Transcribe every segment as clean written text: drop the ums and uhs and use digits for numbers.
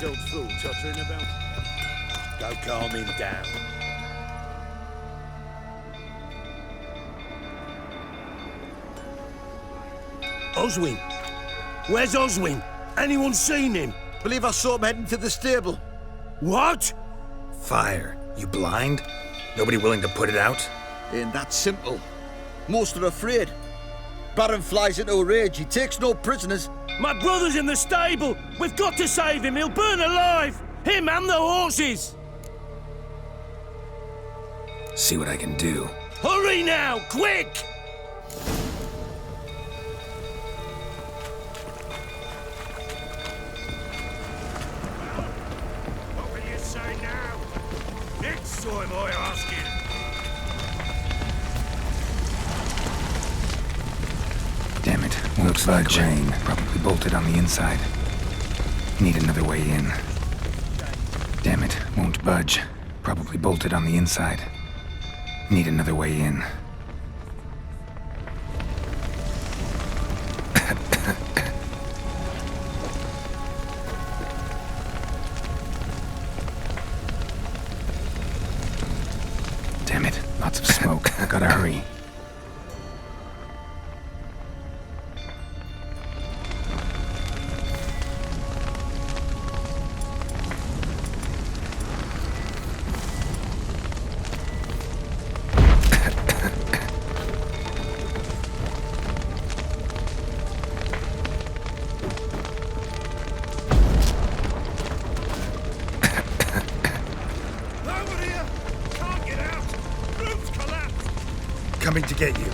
old fool tottering about. Go calm him down. Oswin! Where's Oswin? Anyone seen him? Believe I saw him heading to the stable. What? Fire. You blind? Nobody willing to put it out? Ain't that simple. Most are afraid. Baron flies into a rage. He takes no prisoners. My brother's in the stable! We've got to save him! He'll burn alive! Him and the horses! See what I can do. Hurry now! Quick! What will you say now? Next time I ask you. Damn it. Looks like rain. Probably bolted on the inside. Need another way in. Damn it. Won't budge. Probably bolted on the inside. Need another way in. Damn it. Lots of smoke. Gotta hurry. Coming to get you.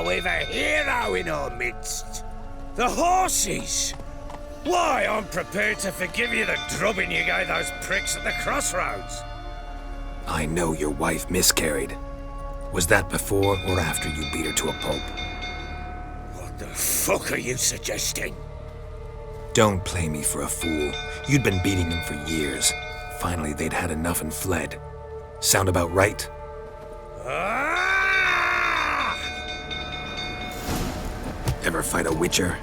We've a hero in our midst. The horses! Why, I'm prepared to forgive you the drubbing you gave those pricks at the crossroads. I know your wife miscarried. Was that before or after you beat her to a pulp? What the fuck are you suggesting? Don't play me for a fool. You'd been beating them for years. Finally, they'd had enough and fled. Sound about right? Ever fight a witcher?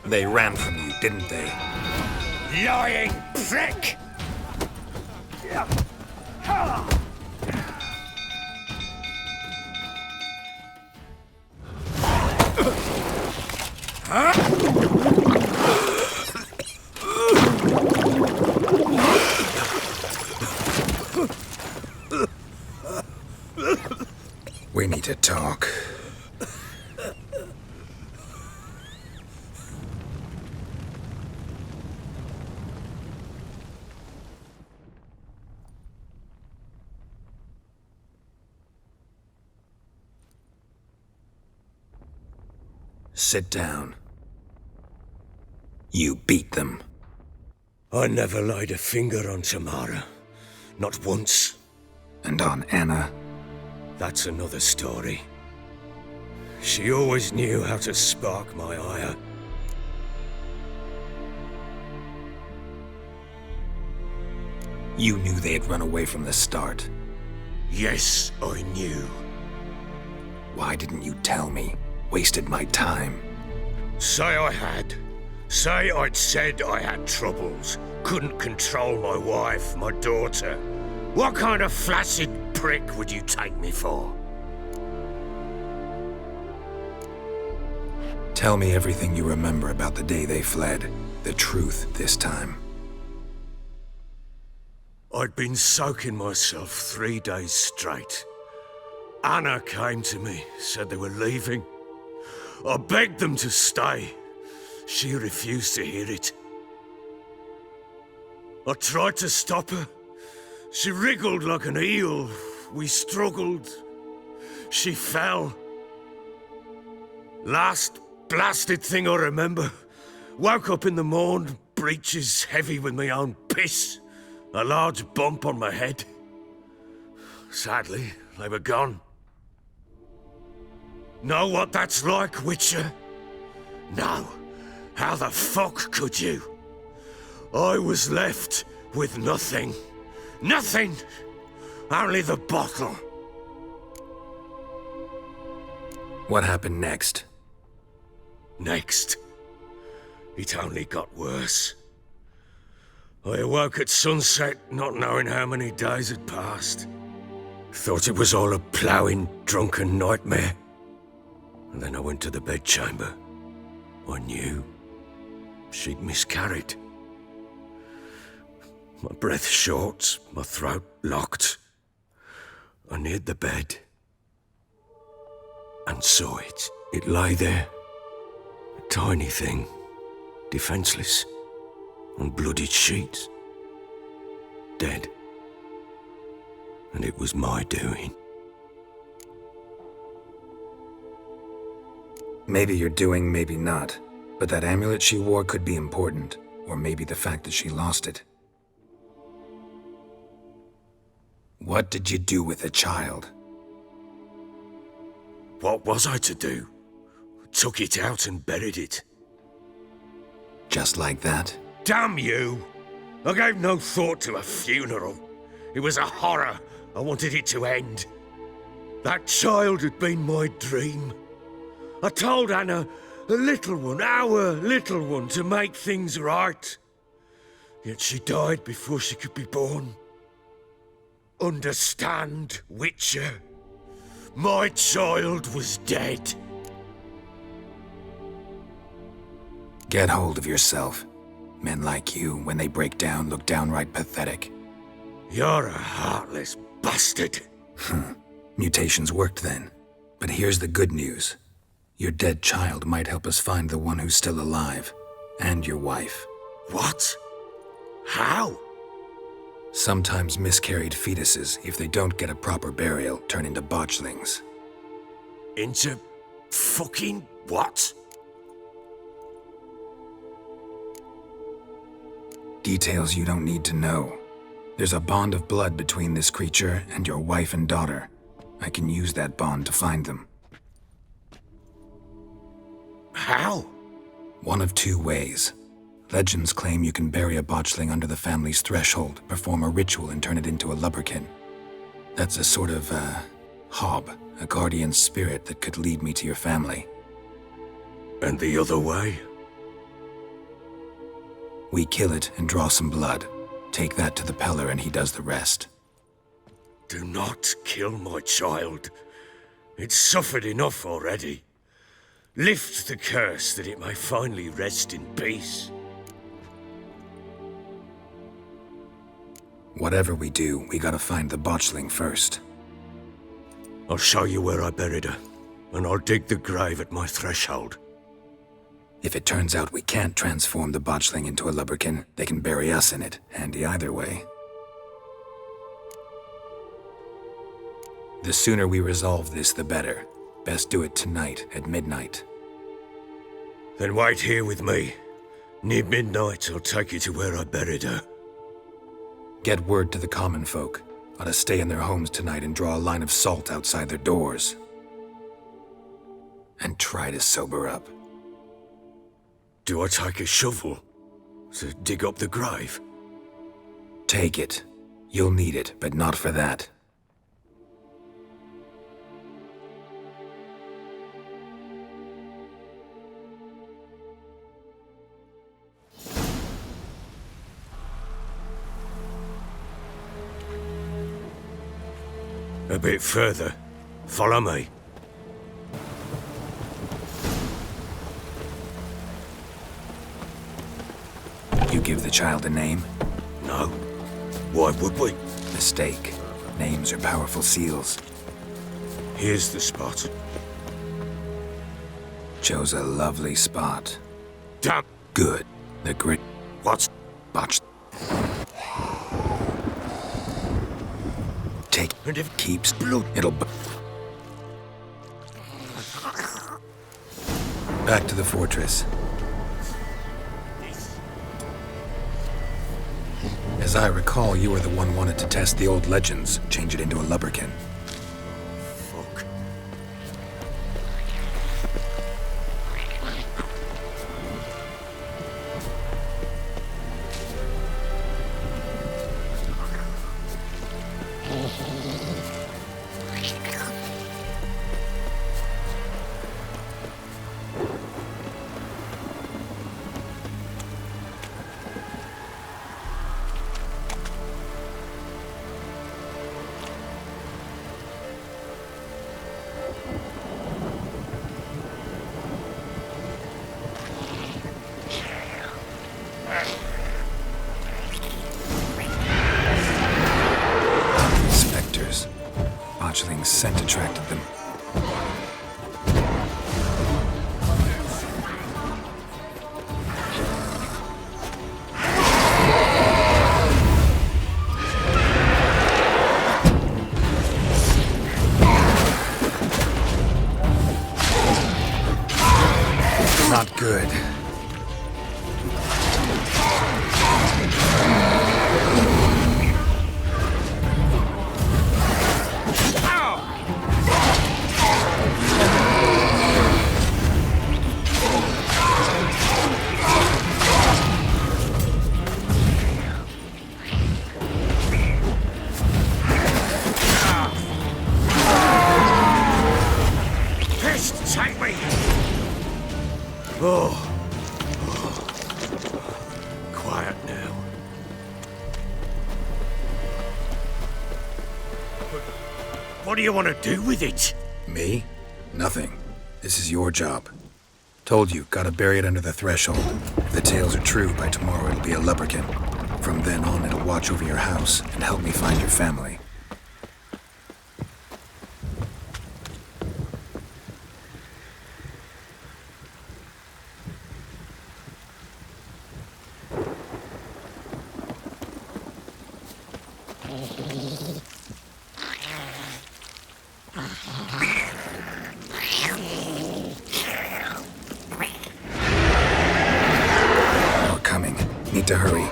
They ran from you, didn't they? Lying prick! We need to talk. Sit down. You beat them. I never laid a finger on Tamara. Not once. And on Anna? That's another story. She always knew how to spark my ire. You knew they had run away from the start. Yes, I knew. Why didn't you tell me? Wasted my time. Say I had. Say I'd said I had troubles. Couldn't control my wife, my daughter. What kind of flaccid prick would you take me for? Tell me everything you remember about the day they fled. The truth this time. I'd been soaking myself 3 days straight. Anna came to me, said they were leaving. I begged them to stay. She refused to hear it. I tried to stop her. She wriggled like an eel. We struggled. She fell. Last blasted thing I remember. Woke up in the morn, breeches heavy with my own piss. A large bump on my head. Sadly, they were gone. Know what that's like, Witcher? No. How the fuck could you? I was left with nothing. Nothing! Only the bottle. What happened next? Next. It only got worse. I awoke at sunset, not knowing how many days had passed. Thought it was all a ploughing, drunken nightmare. And then I went to the bedchamber. I knew she'd miscarried. My breath short, my throat locked. I neared the bed and saw it. It lay there, a tiny thing, defenseless, on bloodied sheets, dead. And it was my doing. Maybe you're doing, maybe not. But that amulet she wore could be important. Or maybe the fact that she lost it. What did you do with the child? What was I to do? Took it out and buried it. Just like that? Damn you! I gave no thought to a funeral. It was a horror. I wanted it to end. That child had been my dream. I told Anna, a little one, our little one, to make things right. Yet she died before she could be born. Understand, Witcher? My child was dead. Get hold of yourself. Men like you, when they break down, look downright pathetic. You're a heartless bastard. Mutations worked then. But here's the good news. Your dead child might help us find the one who's still alive. And your wife. What? How? Sometimes miscarried fetuses, if they don't get a proper burial, turn into botchlings. Into fucking what? Details you don't need to know. There's a bond of blood between this creature and your wife and daughter. I can use that bond to find them. How? One of two ways. Legends claim you can bury a botchling under the family's threshold, perform a ritual and turn it into a Laberkini. That's a sort of, hob, a guardian spirit that could lead me to your family. And the other way? We kill it and draw some blood. Take that to the Peller and he does the rest. Do not kill my child. It's suffered enough already. Lift the curse that it may finally rest in peace. Whatever we do, we gotta find the botchling first. I'll show you where I buried her, and I'll dig the grave at my threshold. If it turns out we can't transform the botchling into a Laberkini, they can bury us in it. Handy either way. The sooner we resolve this, the better. Best do it tonight, at midnight. Then wait here with me. Near midnight, I'll take you to where I buried her. Get word to the common folk. Ought to stay in their homes tonight and draw a line of salt outside their doors. And try to sober up. Do I take a shovel to dig up the grave? Take it. You'll need it, but not for that. A bit further. Follow me. You give the child a name? No. Why would we? Mistake. Names are powerful seals. Here's the spot. Chose a lovely spot. Damn. Good. The grit. What's... Botched. Take. And if... Keeps blood. It'll... Back to the fortress. As I recall, you were the one wanted to test the old legends, change it into a Laberkini. Fuck. Spectres. Botchling's scent attracted them. Not good. Pissed, take me! Oh. Quiet now. What do you want to do with it? Me? Nothing. This is your job. Told you, gotta bury it under the threshold. If the tales are true, by tomorrow it'll be a Laberkini. From then on, it'll watch over your house and help me find your family. More coming. Need to hurry.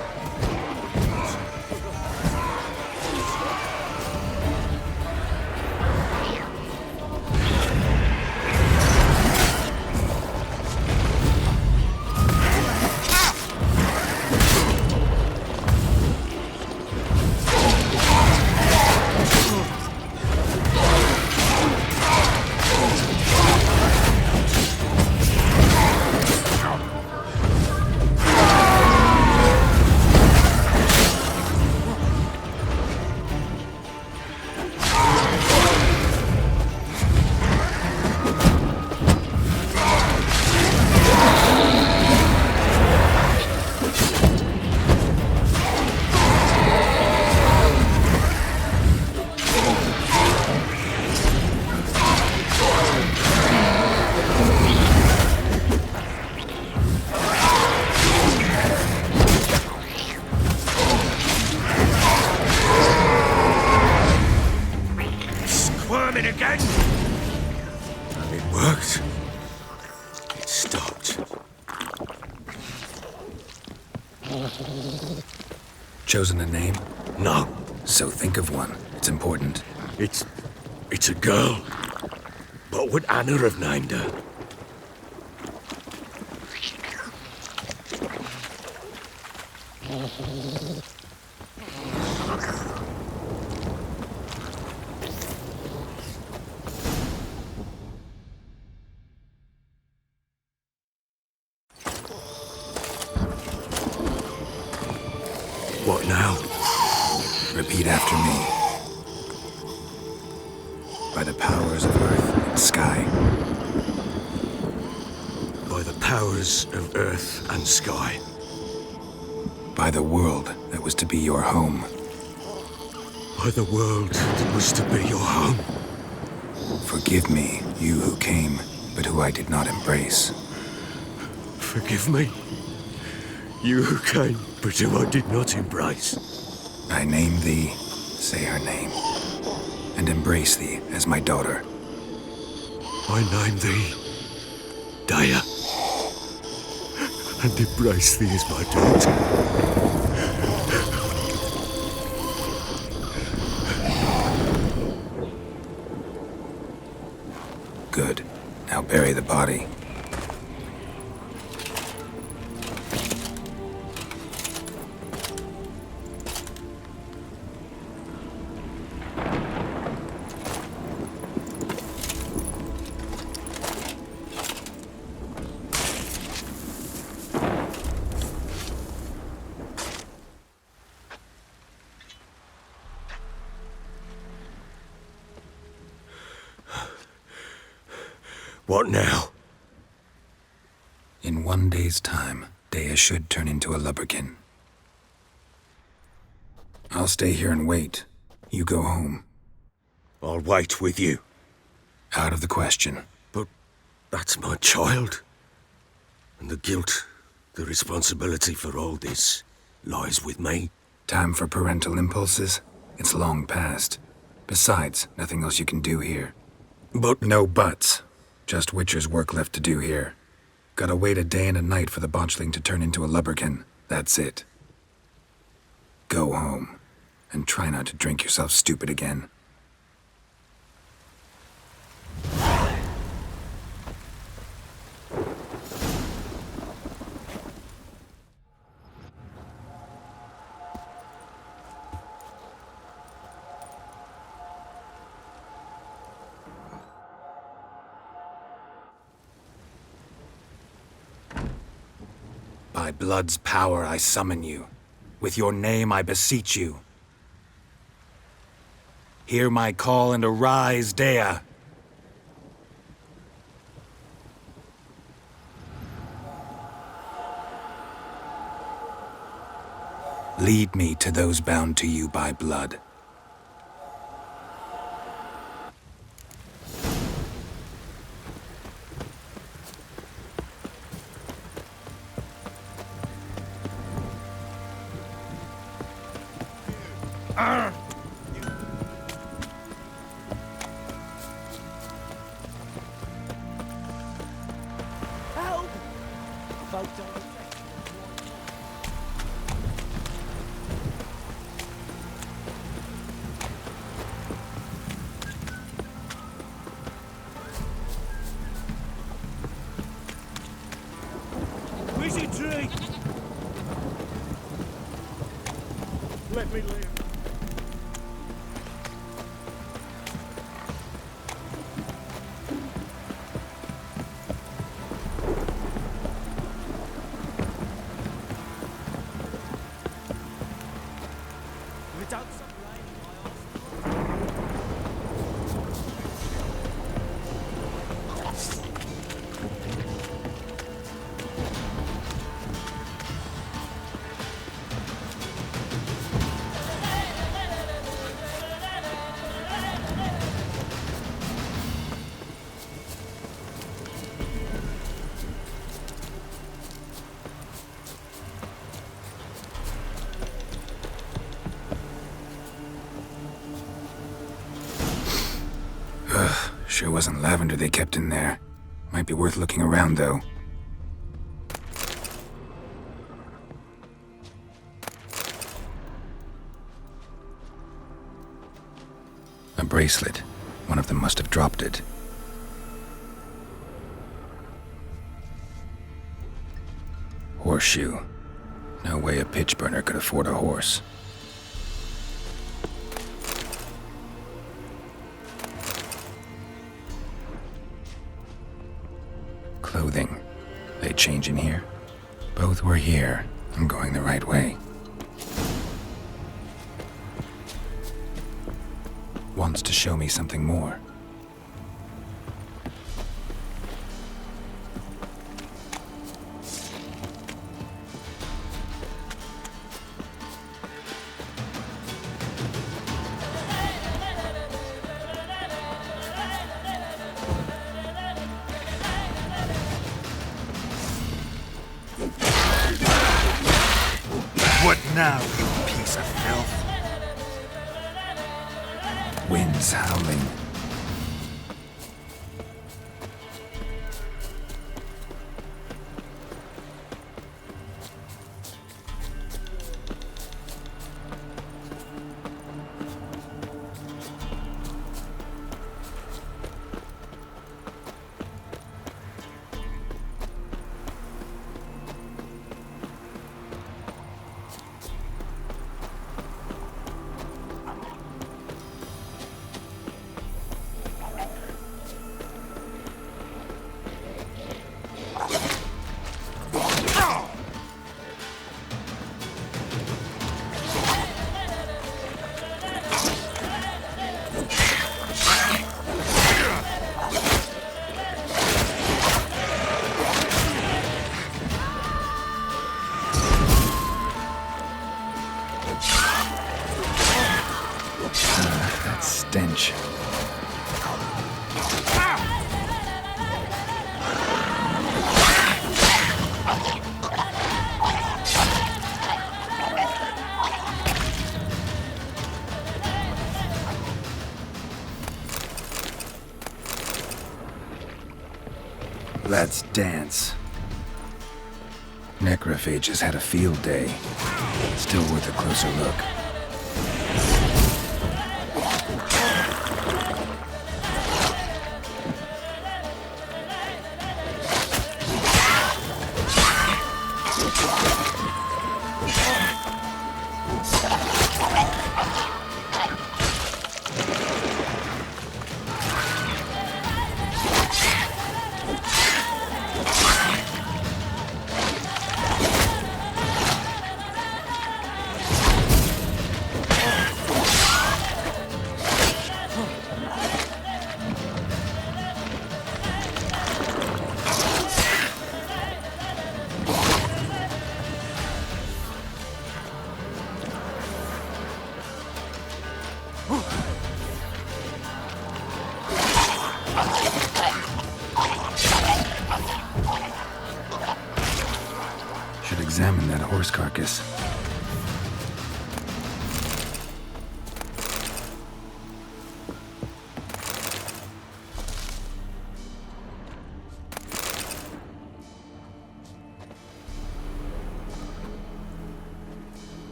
Squirming again? It worked. It stopped. Chosen a name? No, So think of one. It's important. it's a girl. What would Anna have named her? Repeat after me. By the powers of earth and sky. By the powers of earth and sky. By the world that was to be your home. By the world that was to be your home. Forgive me, you who came, but who I did not embrace. Forgive me, you who came, but who I did not embrace. I name thee, say her name, and embrace thee as my daughter. I name thee, Daya, and embrace thee as my daughter. Good. Now bury the body. What now? In 1 day's time, Daya should turn into a Laberkin. I'll stay here and wait. You go home. I'll wait with you. Out of the question. But that's my child. And the guilt, the responsibility for all this lies with me. Time for parental impulses? It's long past. Besides, nothing else you can do here. But No buts. Just Witcher's work left to do here. Gotta wait a day and a night for the botchling to turn into a Laberkin. That's it. Go home. And try not to drink yourself stupid again. By blood's power I summon you. With your name I beseech you. Hear my call and arise, Daya. Lead me to those bound to you by blood. Busy tree! Let me live. Without some rain in my arsenal. Sure wasn't lavender they kept in there. Might be worth looking around, though. A bracelet. One of them must have dropped it. Horseshoe. No way a pitch burner could afford a horse. Clothing. They change in here? Both were here. I'm going the right way. wants to show me something more. What now, you piece of filth? Winds howling. That stench. Let's dance. Necrophages had a field day. Still worth a closer look. Should examine that horse carcass.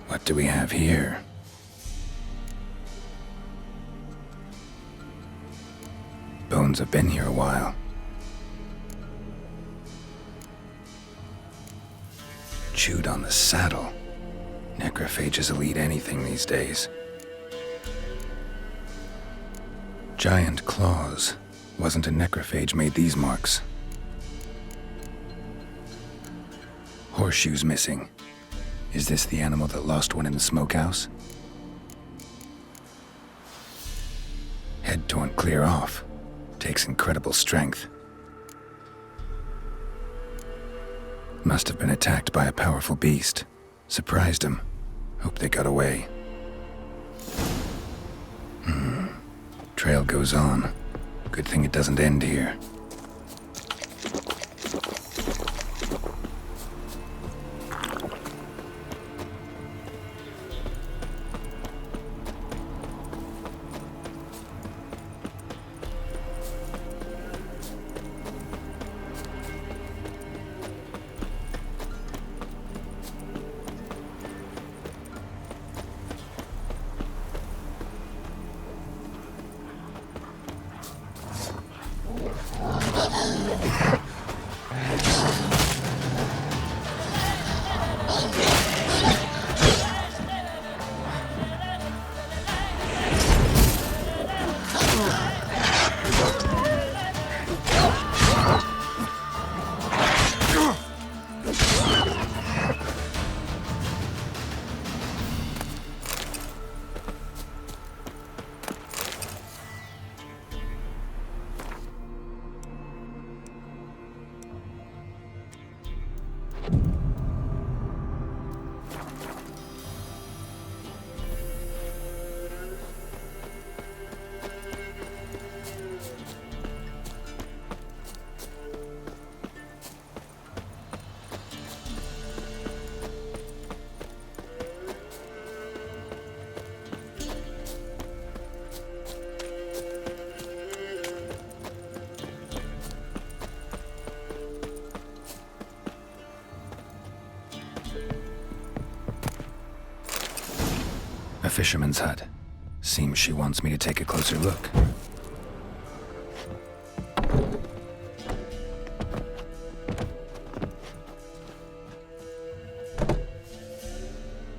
What do we have here? Bones have been here a while. Chewed on the saddle. Necrophages will eat anything these days. Giant claws. Wasn't a necrophage made these marks. Horseshoes missing. Is this the animal that lost one in the smokehouse? Head torn clear off. Takes incredible strength. Must have been attacked by a powerful beast. Surprised him. Hope they got away. Trail goes on. Good thing it doesn't end here. fisherman's hut. Seems she wants me to take a closer look.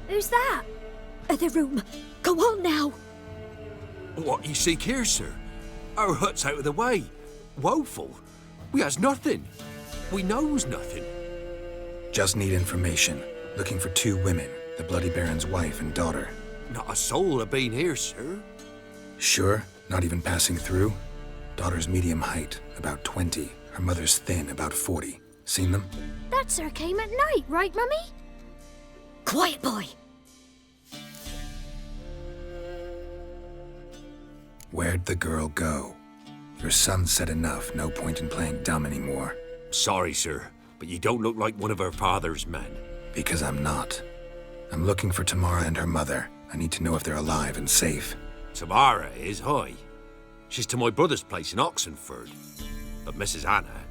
Who's that? Other room. Go on now. What you seek here, sir? Our hut's out of the way. Woeful. We has nothing. We knows nothing. Just need information. Looking for 2 women, the Bloody Baron's wife and daughter. Not a soul have been here, sir. Sure? Not even passing through? Daughter's medium height, about 20. Her mother's thin, about 40. Seen them? That sir came at night, right, Mummy? Quiet, boy. Where'd the girl go? Your son said enough, no point in playing dumb anymore. Sorry, sir, but you don't look like one of our father's men. Because I'm not. I'm looking for Tamara and her mother. I need to know if they're alive and safe. Tamara is, hi. She's to my brother's place in Oxenford. But Mrs. Anna,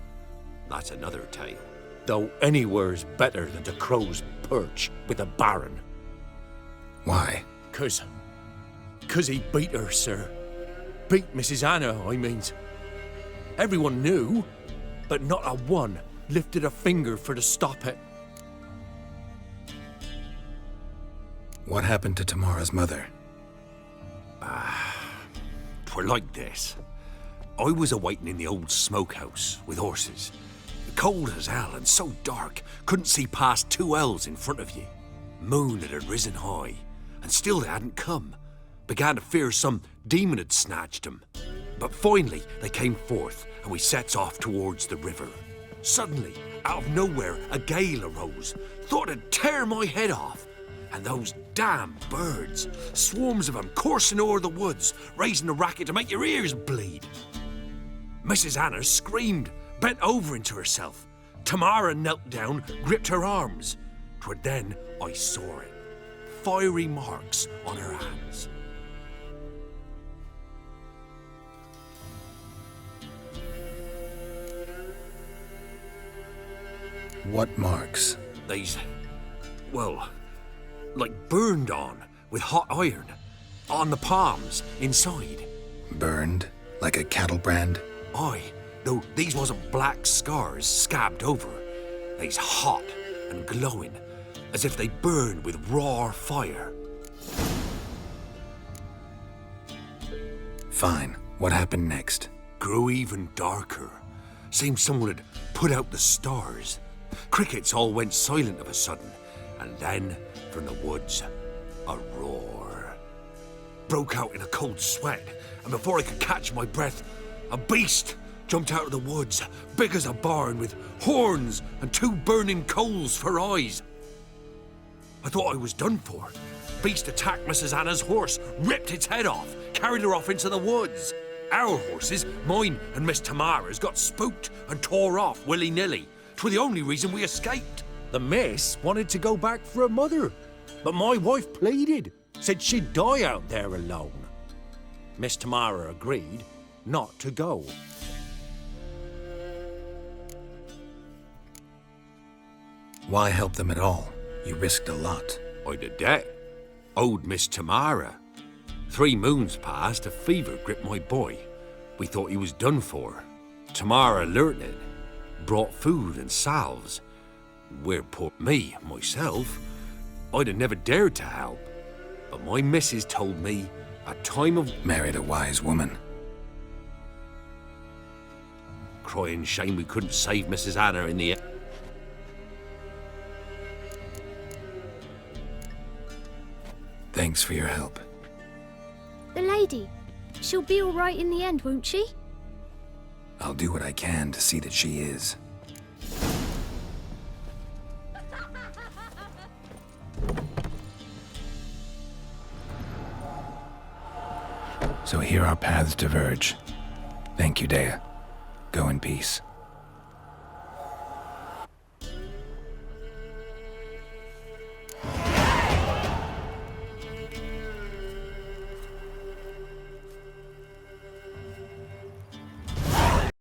that's another tale. Though anywhere's better than the Crow's Perch with the Baron. Why? 'Cause he beat her, sir. Beat Mrs. Anna, I means. Everyone knew, but not a one lifted a finger for to stop it. What happened to Tamara's mother? 'Twere like this. I was awaiting in the old smokehouse with horses. Cold as hell and so dark, couldn't see past 2 ells in front of you. Moon had risen high, and still they hadn't come. Began to fear some demon had snatched them. But finally they came forth, and we sets off towards the river. Suddenly, out of nowhere, a gale arose. Thought it'd tear my head off. And those damn birds, swarms of them coursing o'er the woods, raising a racket to make your ears bleed. Mrs. Anna screamed, bent over into herself. Tamara knelt down, gripped her arms. 'Twere then I saw it. Fiery marks on her hands. What marks? They's, well, like burned on with hot iron. On the palms, inside. Burned? Like a cattle brand? Aye, though these wasn't black scars scabbed over. They's hot and glowing, as if they burned with raw fire. Fine. What happened next? Grew even darker. Seemed someone had put out the stars. Crickets all went silent of a sudden, and then, from the woods, a roar. Broke out in a cold sweat, and before I could catch my breath, a beast jumped out of the woods, big as a barn, with horns and 2 burning coals for eyes. I thought I was done for. Beast attacked Mrs. Anna's horse, ripped its head off, carried her off into the woods. Our horses, mine and Miss Tamara's, got spooked and tore off willy-nilly. 'Twere the only reason we escaped. The miss wanted to go back for her mother, but my wife pleaded, said she'd die out there alone. Miss Tamara agreed not to go. Why help them at all? You risked a lot. I'd a debt. Owed Miss Tamara. 3 moons passed, a fever gripped my boy. We thought he was done for. Tamara learnt it. Brought food and salves. Where poor me, myself, I'd have never dared to help. But my missus told me a time of Married a wise woman. crying shame we couldn't save Mrs. Anna in the end. Thanks for your help. The lady. She'll be all right in the end, won't she? I'll do what I can to see that she is. So here our paths diverge. Thank you, Dea. Go in peace.